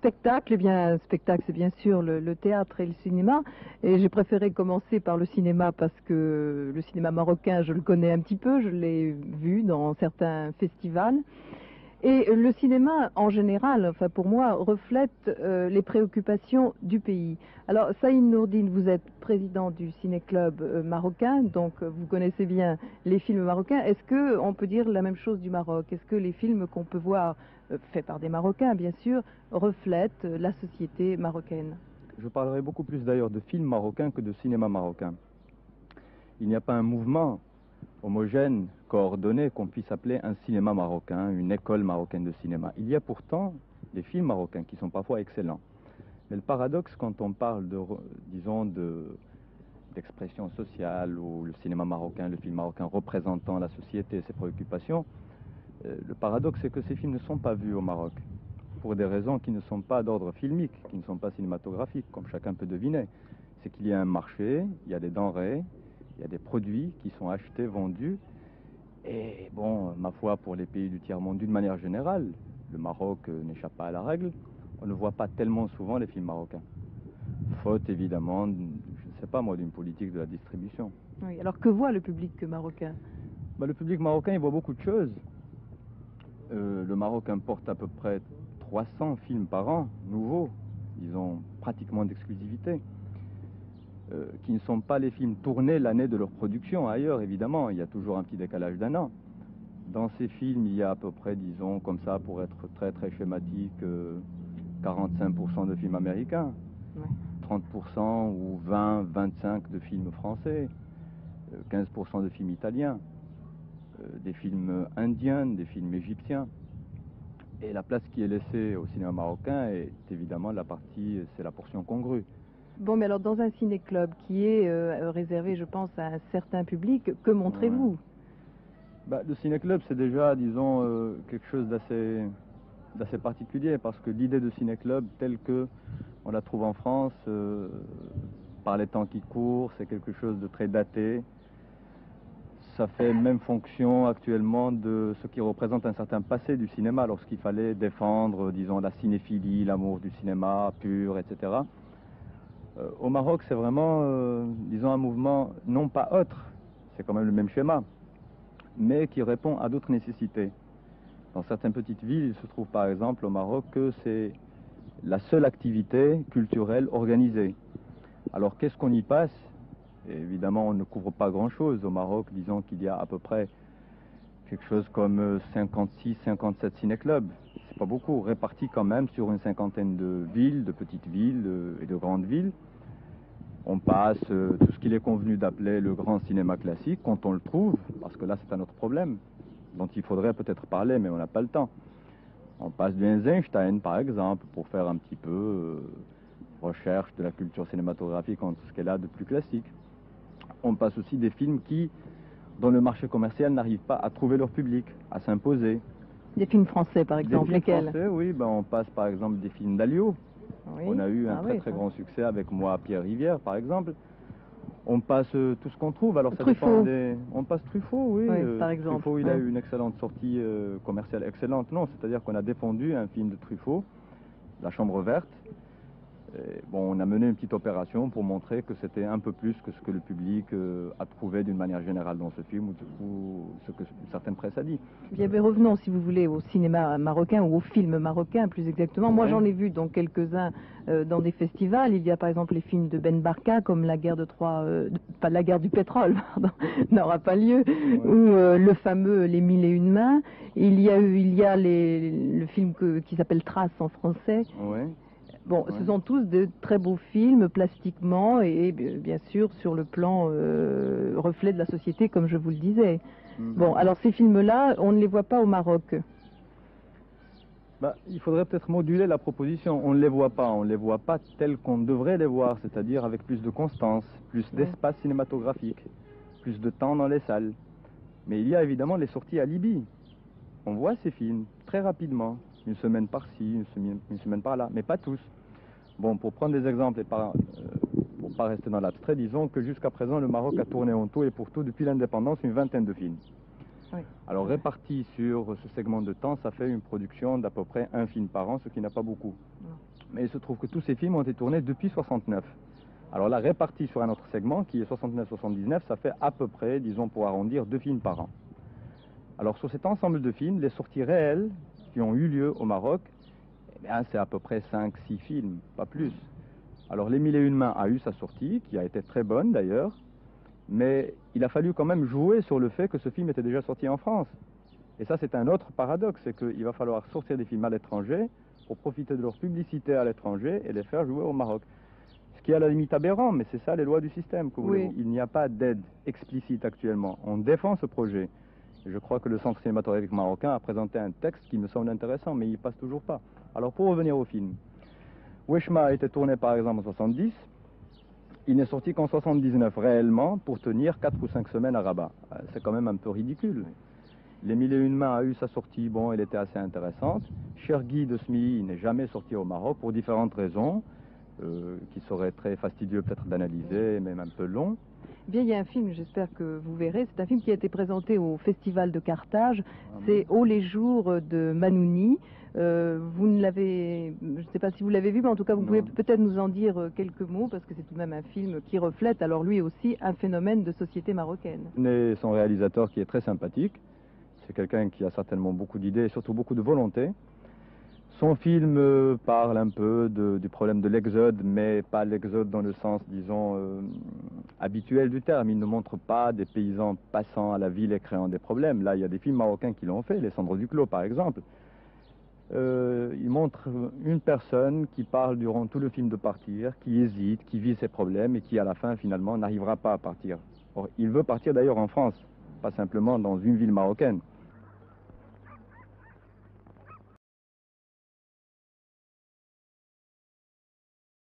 spectacle, eh bien, spectacle, c'est bien sûr le théâtre et le cinéma. Et j'ai préféré commencer par le cinéma parce que le cinéma marocain, je le connais un petit peu, je l'ai vu dans certains festivals. Et le cinéma, en général, enfin pour moi, reflète les préoccupations du pays. Alors, Saïd Nourdine, vous êtes président du ciné-club marocain, donc vous connaissez bien les films marocains. Est-ce qu'on peut dire la même chose du Maroc? Est-ce que les films qu'on peut voir, faits par des Marocains, bien sûr, reflètent la société marocaine? Je parlerai beaucoup plus d'ailleurs de films marocains que de cinéma marocain. Il n'y a pas un mouvement homogène, coordonné, qu'on puisse appeler un cinéma marocain, une école marocaine de cinéma. Il y a pourtant des films marocains qui sont parfois excellents. Mais le paradoxe, quand on parle disons, d'expression sociale, ou le cinéma marocain, le film marocain représentant la société et ses préoccupations, le paradoxe, c'est que ces films ne sont pas vus au Maroc, pour des raisons qui ne sont pas d'ordre filmique, qui ne sont pas cinématographiques, comme chacun peut deviner. C'est qu'il y a un marché, il y a des denrées, il y a des produits qui sont achetés, vendus. Et bon, ma foi, pour les pays du tiers-monde, d'une manière générale, le Maroc n'échappe pas à la règle, on ne voit pas tellement souvent les films marocains. Faute, évidemment, je ne sais pas moi, d'une politique de la distribution. Oui, alors que voit le public marocain? Le public marocain, il voit beaucoup de choses. Le Maroc importe à peu près 300 films par an, nouveaux, disons pratiquement d'exclusivité, qui ne sont pas les films tournés l'année de leur production. Ailleurs, évidemment, il y a toujours un petit décalage d'un an. Dans ces films, il y a à peu près, disons, comme ça, pour être très très schématique, 45% de films américains, ouais. 30% ou 20-25% de films français, 15% de films italiens, des films indiens, des films égyptiens. Et la place qui est laissée au cinéma marocain est évidemment c'est la portion congrue. Bon, mais alors dans un ciné-club qui est réservé, je pense, à un certain public, que montrez-vous? Le ciné-club, c'est déjà, disons, quelque chose d'assez particulier, parce que l'idée de ciné-club, telle que on la trouve en France, par les temps qui courent, c'est quelque chose de très daté. Ça fait même fonction actuellement de ce qui représente un certain passé du cinéma, lorsqu'il fallait défendre, disons, la cinéphilie, l'amour du cinéma pur, etc. Au Maroc, c'est vraiment, disons, un mouvement non pas autre, c'est quand même le même schéma, mais qui répond à d'autres nécessités. Dans certaines petites villes, il se trouve par exemple au Maroc que c'est la seule activité culturelle organisée. Alors qu'est-ce qu'on y passe? Et évidemment, on ne couvre pas grand-chose. Au Maroc, disons qu'il y a à peu près quelque chose comme 56-57 ciné-clubs. C'est pas beaucoup, répartis quand même sur une cinquantaine de villes, de petites villes et de grandes villes. On passe tout ce qu'il est convenu d'appeler le grand cinéma classique, quand on le trouve, parce que là c'est un autre problème, dont il faudrait peut-être parler, mais on n'a pas le temps. On passe du Eisenstein, par exemple, pour faire un petit peu recherche de la culture cinématographique en ce qu'elle a de plus classique. On passe aussi des films dont le marché commercial n'arrive pas à trouver leur public, à s'imposer. Des films français, par exemple, lesquels? Français, oui, on passe par exemple des films d'Alliot. Oui. On a eu un très grand succès avec Moi, Pierre Rivière, par exemple. On passe tout ce qu'on trouve. Alors ça dépend des... On passe Truffaut, oui. Par exemple. Truffaut, il a eu une excellente sortie commerciale. Excellente, non. C'est-à-dire qu'on a défendu un film de Truffaut, La Chambre Verte. Et bon, on a mené une petite opération pour montrer que c'était un peu plus que ce que le public a trouvé d'une manière générale dans ce film, ou ce que certaines presse a dit. Bien, mais revenons, si vous voulez, au cinéma marocain, ou au film marocain plus exactement. Ouais. Moi, j'en ai vu donc quelques-uns dans des festivals. Il y a par exemple les films de Ben Barka, comme La guerre de Troie, pas la guerre du pétrole, pardon, n'aura pas lieu, ouais. Ou le fameux Les Mille et une mains. Il y a le film qui s'appelle Trace en français. Ouais. Bon, ce sont tous de très beaux films, plastiquement, et bien sûr sur le plan reflet de la société, comme je vous le disais. Bon, alors ces films-là, on ne les voit pas au Maroc. Il faudrait peut-être moduler la proposition. On ne les voit pas tels qu'on devrait les voir, c'est-à-dire avec plus de constance, plus d'espace cinématographique, plus de temps dans les salles. Mais il y a évidemment les sorties à Libye. On voit ces films très rapidement. Une semaine par-ci, une semaine par-là, mais pas tous. Bon, pour prendre des exemples et pour ne pas rester dans l'abstrait, disons que jusqu'à présent, le Maroc a tourné en tout et pour tout, depuis l'indépendance, une vingtaine de films. Oui. Alors, répartis sur ce segment de temps, ça fait une production d'à peu près un film par an, ce qui n'a pas beaucoup. mais il se trouve que tous ces films ont été tournés depuis 69. Alors là, répartis sur un autre segment, qui est 69-79, ça fait à peu près, disons pour arrondir, 2 films par an. Alors sur cet ensemble de films, les sorties réelles qui ont eu lieu au Maroc, eh bien, c'est à peu près 5-6 films, pas plus. Alors Les Mille et Une Mains a eu sa sortie, qui a été très bonne d'ailleurs, mais il a fallu quand même jouer sur le fait que ce film était déjà sorti en France. Et ça, c'est un autre paradoxe, c'est qu'il va falloir sortir des films à l'étranger pour profiter de leur publicité à l'étranger et les faire jouer au Maroc. Ce qui est à la limite aberrant, mais c'est ça les lois du système. Oui. Il n'y a pas d'aide explicite actuellement. On défend ce projet. Et je crois que le Centre cinématographique marocain a présenté un texte qui me semble intéressant, mais il ne passe toujours pas. Alors pour revenir au film, Weshma a été tourné par exemple en 70. Il n'est sorti qu'en 79 réellement pour tenir 4 ou 5 semaines à Rabat. C'est quand même un peu ridicule. Les Mille et Une Mains a eu sa sortie, bon, elle était assez intéressante. Cher Guy de Smilly n'est jamais sorti au Maroc pour différentes raisons, qui seraient très fastidieux peut-être d'analyser, même un peu long. Eh bien, il y a un film, j'espère que vous verrez, c'est un film qui a été présenté au Festival de Carthage, c'est Oh les jours de Manouni. Vous ne l'avez, je ne sais pas si vous l'avez vu, mais en tout cas vous pouvez peut-être nous en dire quelques mots, parce que c'est tout de même un film qui reflète, alors lui aussi, un phénomène de société marocaine. Et son réalisateur qui est très sympathique, c'est quelqu'un qui a certainement beaucoup d'idées et surtout beaucoup de volonté. Son film parle un peu du problème de l'exode, mais pas l'exode dans le sens, disons, habituel du terme. Il ne montre pas des paysans passant à la ville et créant des problèmes. Là, il y a des films marocains qui l'ont fait, Les Cendres du Clos par exemple. Il montre une personne qui parle durant tout le film de partir, qui hésite, qui vit ses problèmes et qui à la fin finalement n'arrivera pas à partir. Or, il veut partir d'ailleurs en France, pas simplement dans une ville marocaine.